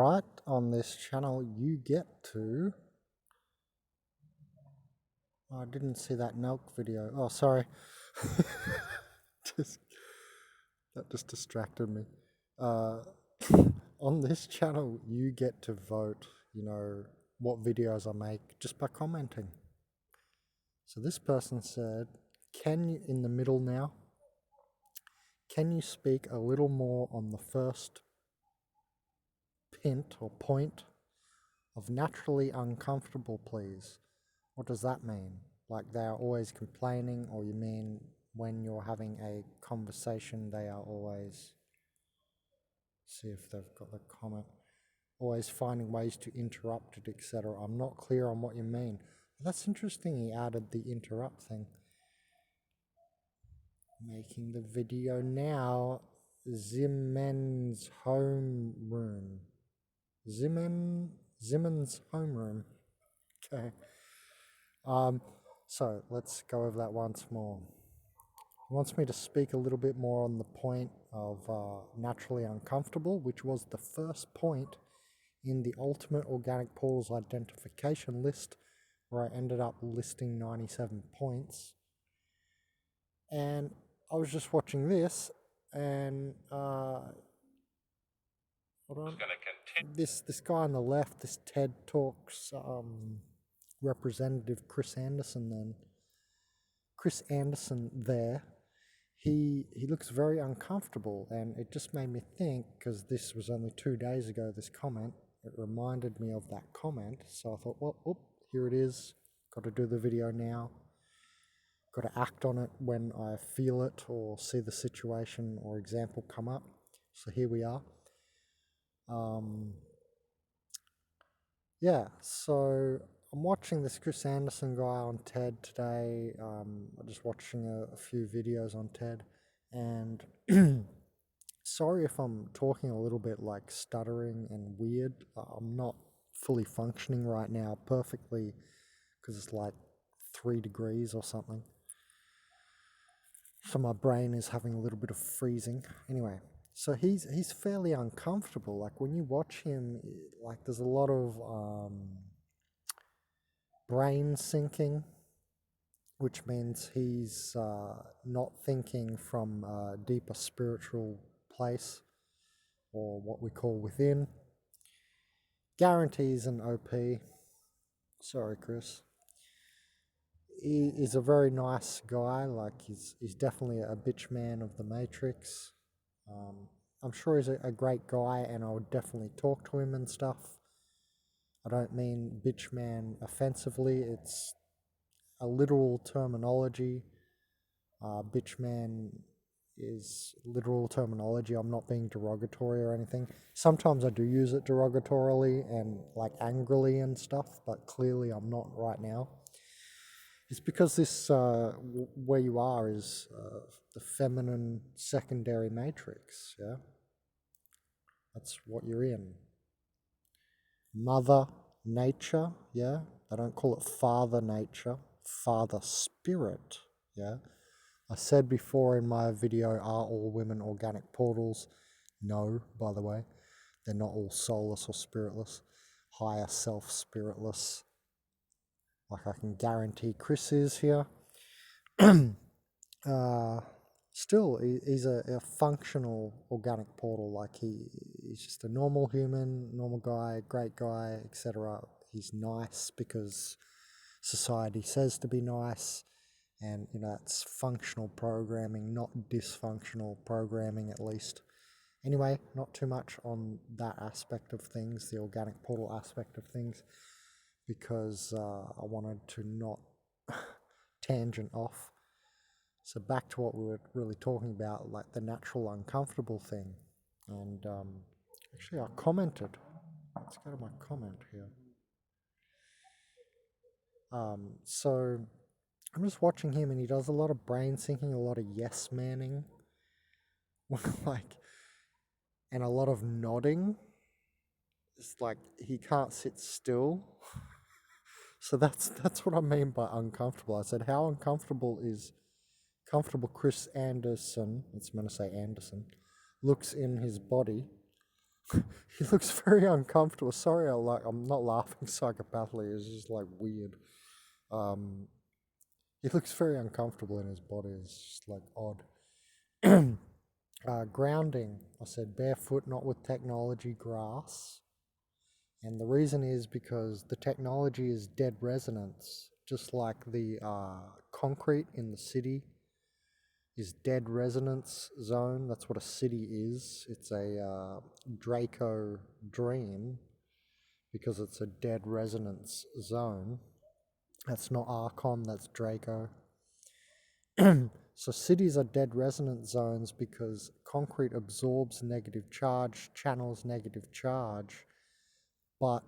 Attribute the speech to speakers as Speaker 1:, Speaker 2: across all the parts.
Speaker 1: Alright, on this channel you get to... I didn't see that milk video. Oh, sorry. That just distracted me. On this channel you get to vote, what videos I make just by commenting. So this person said, can you, in the middle now, can you speak a little more on the first point of naturally uncomfortable, please? What does that mean? Like they are always complaining, or you mean when you're having a conversation they are always, see if they've got the comment, always finding ways to interrupt it, etc. I'm not clear on what you mean. That's interesting, he added the interrupt thing. Making the video now. Zimen's homeroom. Zimen's homeroom. Okay. So let's go over that once more. He wants me to speak a little bit more on the point of naturally uncomfortable, which was the first point in the Ultimate Organic Portals identification list, where I ended up listing 97 points. And I was just watching this, and this guy on the left, this TED Talks representative Chris Anderson there, he looks very uncomfortable, and it just made me think, because this was only 2 days ago, this comment, it reminded me of that comment. So I thought, well, here it is, got to do the video now. Got to act on it when I feel it or see the situation or example come up. So here we are. Yeah, so I'm watching this Chris Anderson guy on TED today. I'm just watching a few videos on TED, and sorry if I'm talking a little bit like stuttering and weird. I'm not fully functioning right now perfectly because it's like 3 degrees or something. So my brain is having a little bit of freezing. Anyway, so he's fairly uncomfortable. Like when you watch him, like there's a lot of brain sinking, which means he's not thinking from a deeper spiritual place, or what we call within. Guarantees an OP. Sorry, Chris. He is a very nice guy. Like he's definitely a bitch man of the Matrix. I'm sure he's a great guy, and I would definitely talk to him and stuff. I don't mean bitch man offensively. It's a literal terminology. Bitch man is literal terminology. I'm not being derogatory or anything. Sometimes I do use it derogatorily and like angrily and stuff, but clearly I'm not right now. It's because this, where you are is the feminine secondary matrix, yeah? That's what you're in. Mother nature, yeah? They don't call it father nature, father spirit, yeah? I said before in my video, are all women organic portals? No, by the way. They're not all soulless or spiritless. Higher self spiritless. Like I can guarantee Chris is here. Still, he's a functional organic portal. Like he's just a normal human, normal guy, great guy, etc. He's nice because society says to be nice, and it's functional programming, not dysfunctional programming, at least. Anyway, not too much on that aspect of things, the organic portal aspect of things, because I wanted to not tangent off. So back to what we were really talking about, like the natural uncomfortable thing. And actually I commented. Let's go to my comment here. So I'm just watching him, and he does a lot of brain syncing, a lot of yes manning, like, and a lot of nodding. It's like he can't sit still. So that's what I mean by uncomfortable. I said, how uncomfortable is Chris Anderson, it's going to say Anderson, looks in his body He looks very uncomfortable. Sorry, I'm not laughing psychopathically. It's just like weird. Um, he looks very uncomfortable in his body. It's just like odd. Grounding. I said barefoot, not with technology, grass. And the reason is because the technology is dead resonance, just like the concrete in the city is dead resonance zone. That's what a city is. It's a Draco dream because it's a dead resonance zone. That's not Archon, that's Draco. So cities are dead resonance zones because concrete absorbs negative charge, channels negative charge, but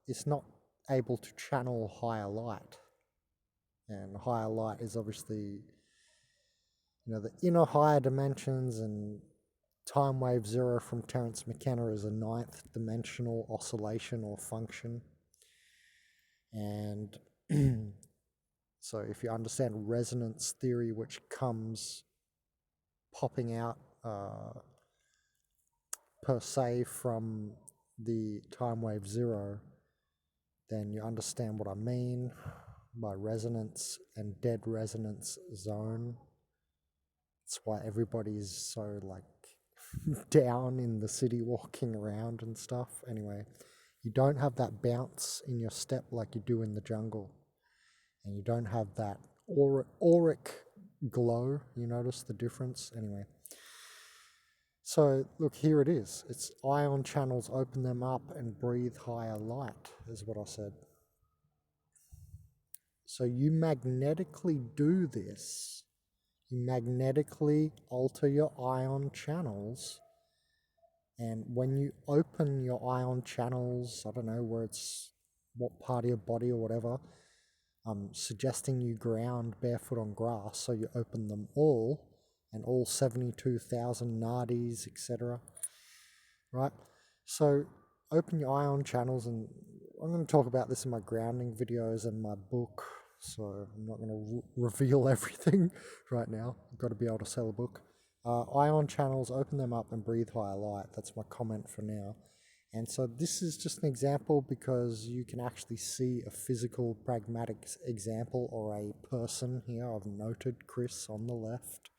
Speaker 1: it's not able to channel higher light. And higher light is obviously, the inner higher dimensions, and time wave zero from Terence McKenna is a ninth dimensional oscillation or function. And so if you understand resonance theory, which comes popping out per se from the time wave zero, then you understand what I mean by resonance and dead resonance zone. That's why everybody's so like down in the city walking around and stuff. Anyway, you don't have that bounce in your step like you do in the jungle. And you don't have that auric glow. You notice the difference? Anyway. So look, here it is. It's ion channels, open them up and breathe higher light, is what I said. So you magnetically do this. You magnetically alter your ion channels. And when you open your ion channels, I don't know where it's, what part of your body or whatever, I'm suggesting you ground barefoot on grass. So you open them all, and all 72,000 nadis, etc. Right? So open your ion channels, and I'm going to talk about this in my grounding videos and my book. So I'm not going to reveal everything right now. I've got to be able to sell a book. Ion channels, open them up and breathe higher light. That's my comment for now. And so this is just an example because you can actually see a physical pragmatic example or a person here. I've noted Chris on the left.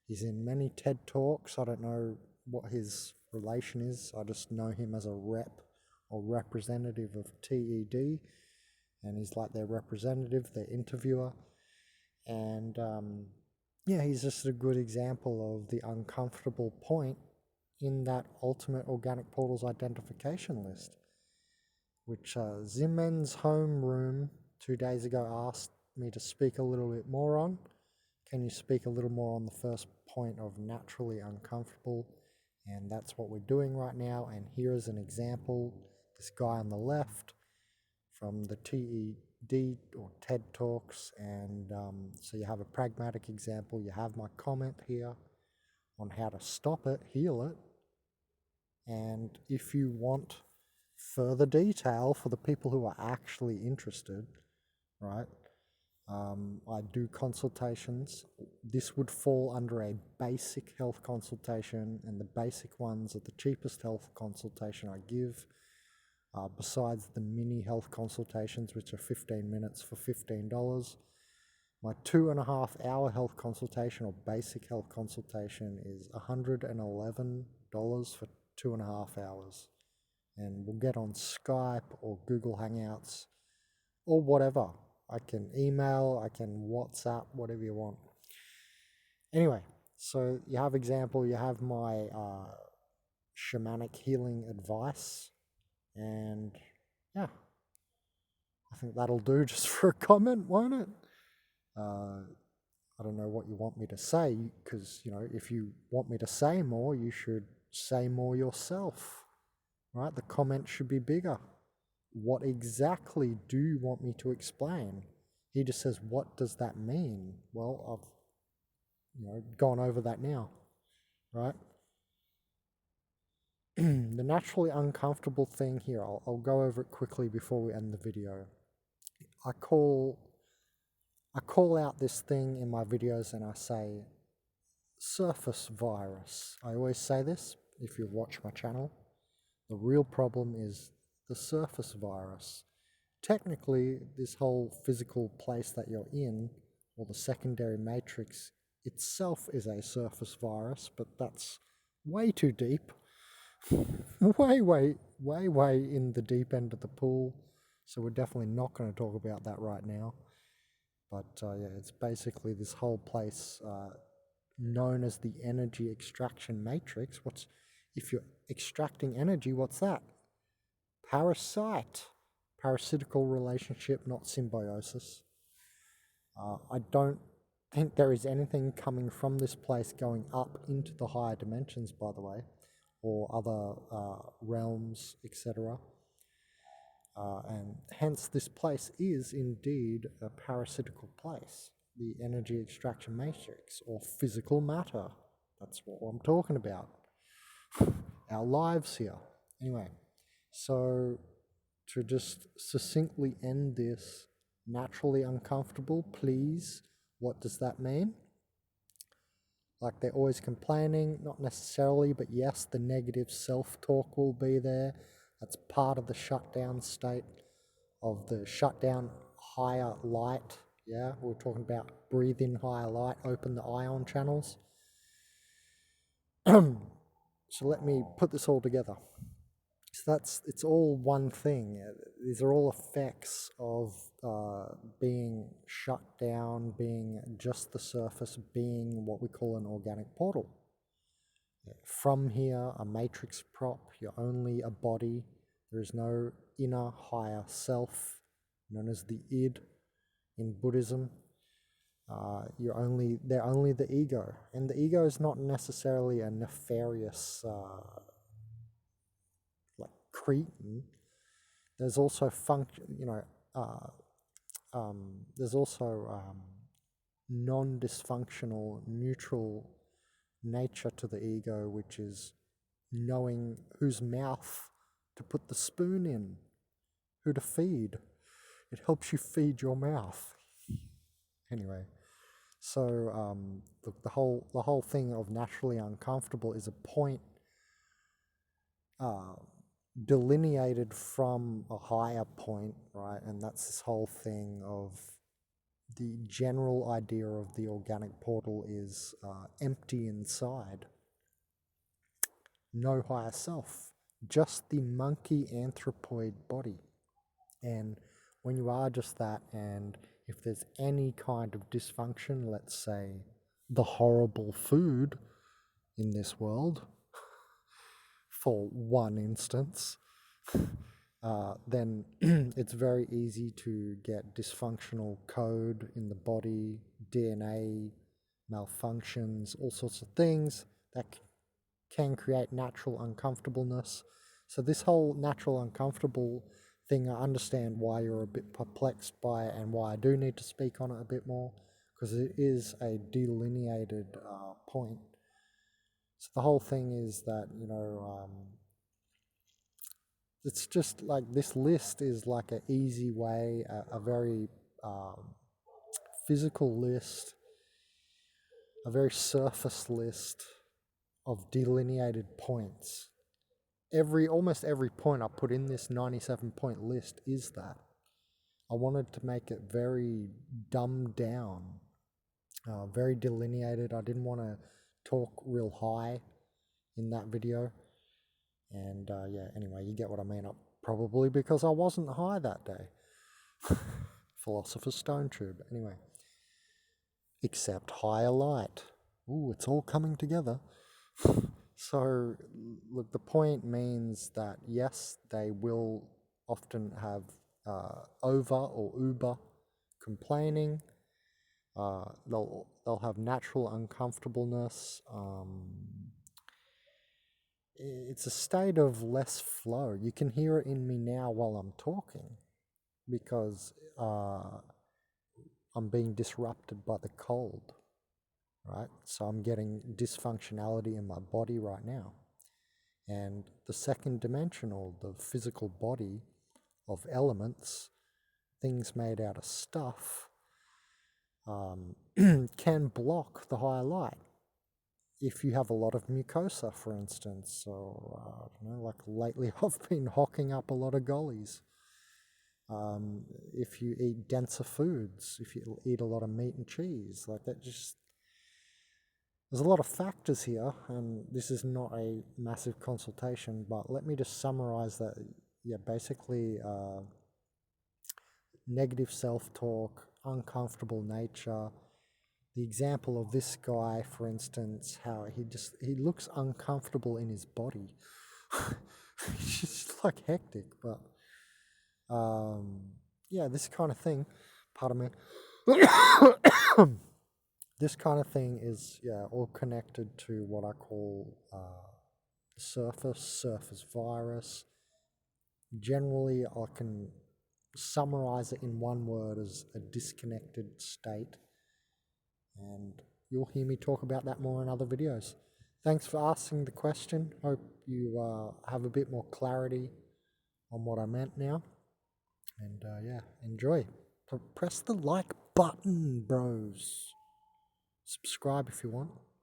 Speaker 1: He's in many TED Talks. I don't know what his relation is. I just know him as a rep or representative of TED. And he's like their representative, their interviewer. And yeah, he's just a good example of the uncomfortable point in that ultimate organic portals identification list, which Zimmen's home room 2 days ago asked me to speak a little bit more on. Can you speak a little more on the first point of naturally uncomfortable? And that's what we're doing right now. And here is an example. This guy on the left from the TED or TED Talks. And so you have a pragmatic example. You have my comment here on how to stop it, heal it. And if you want further detail for the people who are actually interested, right, I do consultations. This would fall under a basic health consultation, and the basic ones are the cheapest health consultation I give, besides the mini health consultations, which are 15 minutes for $15. My 2.5 hour health consultation or basic health consultation is $111 for 2.5 hours. And we'll get on Skype or Google Hangouts or whatever. I can email, I can WhatsApp, whatever you want. Anyway, so you have example, you have my shamanic healing advice. And yeah, I think that'll do just for a comment, won't it? I don't know what you want me to say, because, if you want me to say more, you should say more yourself, right? The comment should be bigger. What exactly do you want me to explain? He just says, what does that mean? Well, I've gone over that now, right? The naturally uncomfortable thing here, I'll go over it quickly before we end the video. I call out this thing in my videos and I say surface virus. I always say this if you've watched my channel. The real problem is the surface virus. Technically, this whole physical place that you're in, or the secondary matrix itself, is a surface virus, but that's way too deep. way in the deep end of the pool. So we're definitely not going to talk about that right now. But yeah, it's basically this whole place known as the energy extraction matrix. If you're extracting energy, what's that? Parasitical relationship, not symbiosis. I don't think there is anything coming from this place going up into the higher dimensions, by the way, or other realms, etc. And hence this place is indeed a parasitical place, the energy extraction matrix, or physical matter. That's what I'm talking about. Our lives here. Anyway, so to just succinctly end this, naturally uncomfortable, please, what does that mean? Like they're always complaining, not necessarily, but yes, the negative self-talk will be there. That's part of the shutdown state of the shutdown higher light. Yeah, we're talking about breathe in higher light, open the ion channels. So let me put this all together. So it's all one thing. These are all effects of being shut down, being just the surface, being what we call an organic portal. From here, a matrix prop, you're only a body. There is no inner higher self, known as the id in Buddhism. They're only the ego, and the ego is not necessarily a nefarious like cretin. There's also there's also non-dysfunctional, neutral nature to the ego, which is knowing whose mouth to put the spoon in, who to feed. It helps you feed your mouth. Anyway, so the whole thing of naturally uncomfortable is a point delineated from a higher point, right? And that's this whole thing of the general idea of the organic portal is empty inside. No higher self, just the monkey anthropoid body. And when you are just that, and if there's any kind of dysfunction, let's say the horrible food in this world, for one instance, then it's very easy to get dysfunctional code in the body, DNA malfunctions, all sorts of things that can create natural uncomfortableness. So this whole natural uncomfortable thing, I understand why you're a bit perplexed by it and why I do need to speak on it a bit more, because it is a delineated point. So the whole thing is that, it's just like this list is like an easy way, a very physical list, a very surface list of delineated points. Almost every point I put in this 97-point list is that. I wanted to make it very dumbed down, very delineated. I didn't want to talk real high in that video. And yeah, anyway, you get what I mean. Probably because I wasn't high that day. Philosopher's Stone Tube. Anyway, except higher light. Ooh, it's all coming together. So, look, the point means that yes, they will often have over or uber complaining. They'll have natural uncomfortableness. It's a state of less flow. You can hear it in me now while I'm talking because I'm being disrupted by the cold, right? So I'm getting dysfunctionality in my body right now. And the second dimensional, the physical body of elements, things made out of stuff, can block the higher light. if you have a lot of mucosa, for instance, or like lately I've been hocking up a lot of gullies. If you eat denser foods, if you eat a lot of meat and cheese, like that, just there's a lot of factors here, and this is not a massive consultation, but let me just summarize that. Yeah, basically, negative self-talk, uncomfortable nature. The example of this guy, for instance, how he looks uncomfortable in his body. It's just like hectic, but yeah, this kind of thing, pardon me, this kind of thing is, yeah, all connected to what I call surface virus. Generally, I can summarize it in one word as a disconnected state, and you'll hear me talk about that more in other videos. Thanks for asking the question. Hope you have a bit more clarity on what I meant now. And yeah, enjoy. Press the like button, bros. Subscribe if you want.